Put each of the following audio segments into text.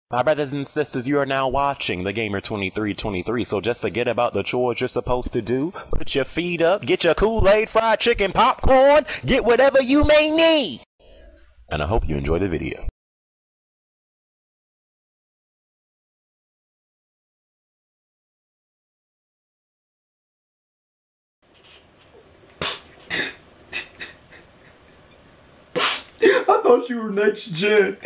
My brothers and sisters, you are now watching the Gamer 2323, so just forget about the chores you're supposed to do. Put your feet up, get your Kool-Aid, fried chicken, popcorn, get whatever you may need. And I hope you enjoy the video. I thought you were next gen.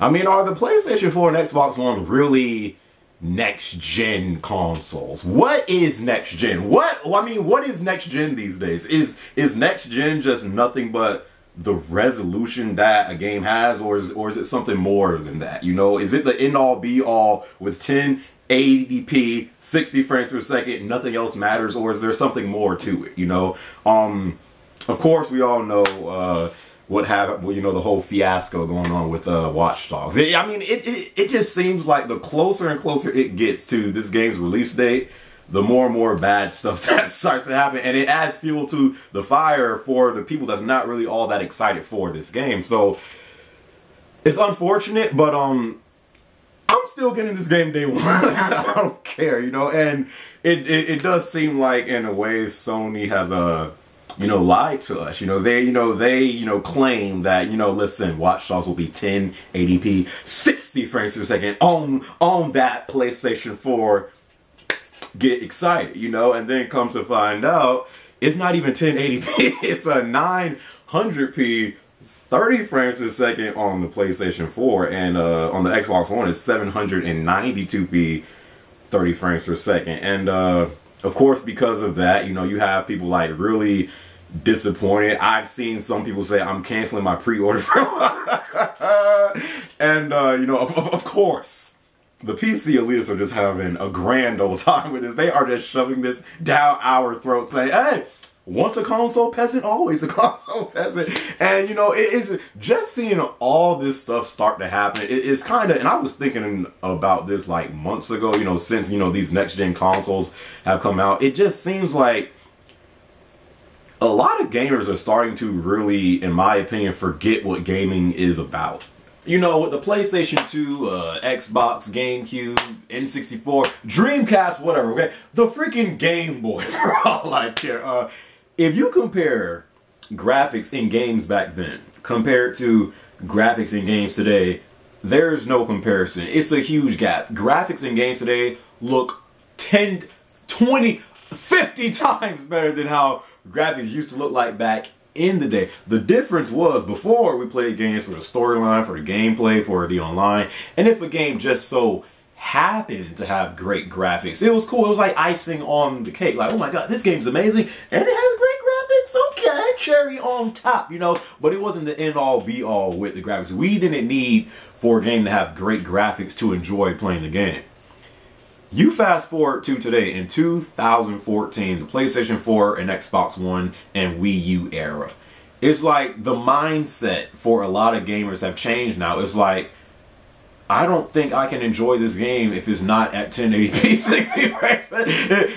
I mean, are the PlayStation 4 and Xbox One really next gen consoles? What is next gen? What is next gen these days? Is next gen just nothing but the resolution that a game has, or is it something more than that? You know, is it the end all be all with 1080p 60 frames per second, nothing else matters, or is there something more to it? You know, of course we all know what happened, you know, the whole fiasco going on with Watch Dogs. It just seems like the closer and closer it gets to this game's release date, the more and more bad stuff that starts to happen, and it adds fuel to the fire for the people that's not really all that excited for this game. So it's unfortunate, but I'm still getting this game day one. I don't care, you know, and it does seem like in a way Sony has lied to us. They claim that, listen, Watch Dogs will be 1080p 60 frames per second on that PlayStation 4. Get excited, and then come to find out it's not even 1080p. It's a 900p 30 frames per second on the PlayStation 4, and on the Xbox One it's 792p 30 frames per second. And of course, because of that, you have people like really disappointed. I've seen some people say, I'm canceling my pre-order. And of course the PC elitists are just having a grand old time with this. They are just shoving this down our throats, saying, hey, once a console peasant, always a console peasant. And it is just seeing all this stuff start to happen. It's kind of, and I was thinking about this like months ago, since these next gen consoles have come out. It just seems like a lot of gamers are starting to really, in my opinion, forget what gaming is about. With the PlayStation 2, Xbox, GameCube, N64, Dreamcast, whatever, okay? The freaking Game Boy, for all I care. If you compare graphics in games back then compared to graphics in games today, there's no comparison. It's a huge gap. Graphics in games today look 10, 20, 50 times better than how graphics used to look like back in the day. The difference was, before we played games for the storyline, for the gameplay, for the online, and if a game just so happened to have great graphics, it was cool. It was like icing on the cake. Like, oh my god, this game's amazing, and it has great graphics. Okay, cherry on top, But it wasn't the end all be all with the graphics. We didn't need for a game to have great graphics to enjoy playing the game. You fast forward to today, in 2014, the PlayStation 4 and Xbox One and Wii U era. It's like the mindset for a lot of gamers have changed now. It's like, I don't think I can enjoy this game if it's not at 1080p 60 frames.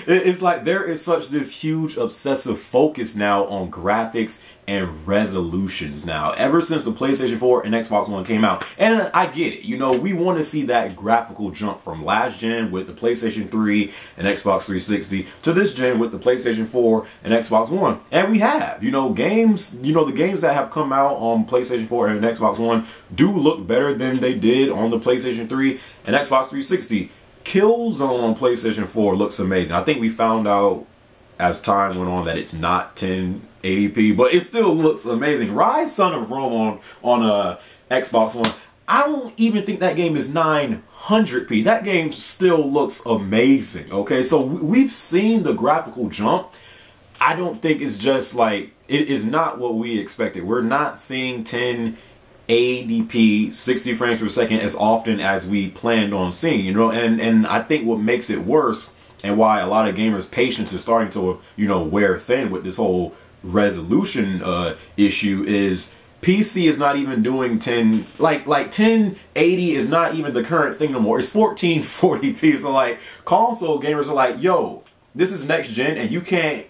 It's like there is such this huge obsessive focus now on graphics and resolutions now, ever since the PlayStation 4 and Xbox One came out. And I get it, we want to see that graphical jump from last gen with the PlayStation 3 and Xbox 360 to this gen with the PlayStation 4 and Xbox One. And we have, games, the games that have come out on PlayStation 4 and Xbox One do look better than they did on the PlayStation 3 and Xbox 360. Killzone on PlayStation 4 looks amazing. I think we found out as time went on that it's not 1080p, but it still looks amazing. Rise Son of Rome on Xbox One, I don't even think that game is 900p. That game still looks amazing, okay? So we've seen the graphical jump. I don't think it's just like, it is not what we expected. We're not seeing 1080p 60 frames per second as often as we planned on seeing, and I think what makes it worse, and why a lot of gamers' patience is starting to, wear thin with this whole resolution issue, is PC is not even doing 1080 is not even the current thing no more. It's 1440p. So like, console gamers are like, yo, this is next gen, and you can't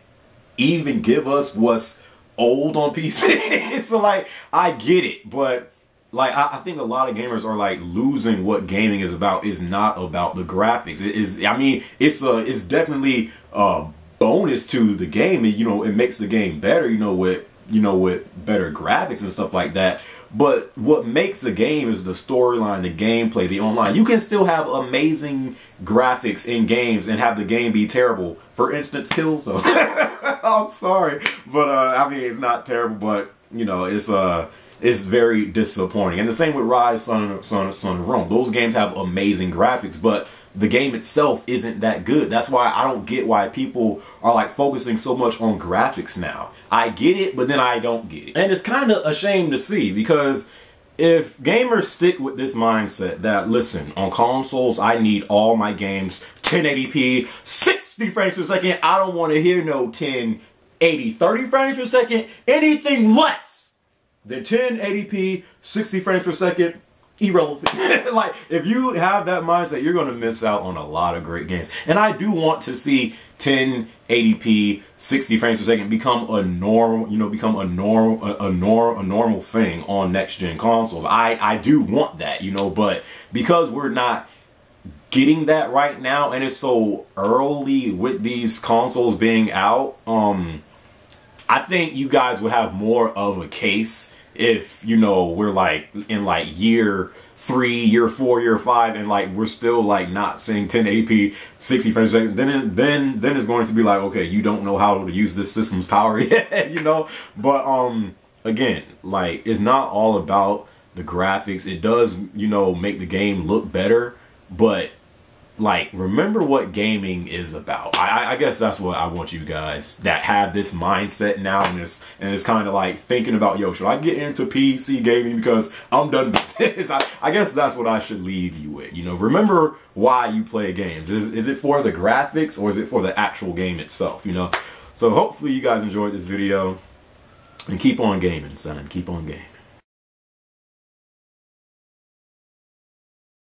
even give us what's old on PC. So like, I get it, but like, I think a lot of gamers are like losing what gaming is about. Is not about the graphics. It is, I mean, it's definitely a bonus to the game, and you know, it makes the game better, with better graphics and stuff like that. But what makes a game is the storyline, the gameplay, the online. You can still have amazing graphics in games and have the game be terrible. For instance, Killzone. I'm sorry, but I mean, it's not terrible, but it's very disappointing. And the same with Rise, Son of Rome. Those games have amazing graphics, but the game itself isn't that good. That's why I don't get why people are like focusing so much on graphics now. I get it, but then I don't get it. And it's kind of a shame to see, because if gamers stick with this mindset that, listen, on consoles, I need all my games 1080p, 60 frames per second. I don't want to hear no 1080, 30 frames per second. Anything less than 1080p, 60 frames per second, irrelevant. Like, if you have that mindset, you're going to miss out on a lot of great games. And I do want to see 1080p 60 frames per second become a normal, become a normal thing on next gen consoles. I do want that, but because we're not getting that right now, and it's so early with these consoles being out, I think you guys would have more of a case if, we're like in like year 3, year 4, year 5, and like we're still like not seeing 1080p 60 frames per second, then it's going to be like, okay, you don't know how to use this system's power yet, But again, like, it's not all about the graphics. It does, make the game look better, but like, remember what gaming is about. I guess that's what I want you guys that have this mindset now, and it's kind of like thinking about, yo, should I get into PC gaming because I'm done with this? I guess that's what I should leave you with. Remember why you play games. Is it for the graphics, or is it for the actual game itself? So hopefully you guys enjoyed this video, and keep on gaming, son. Keep on gaming.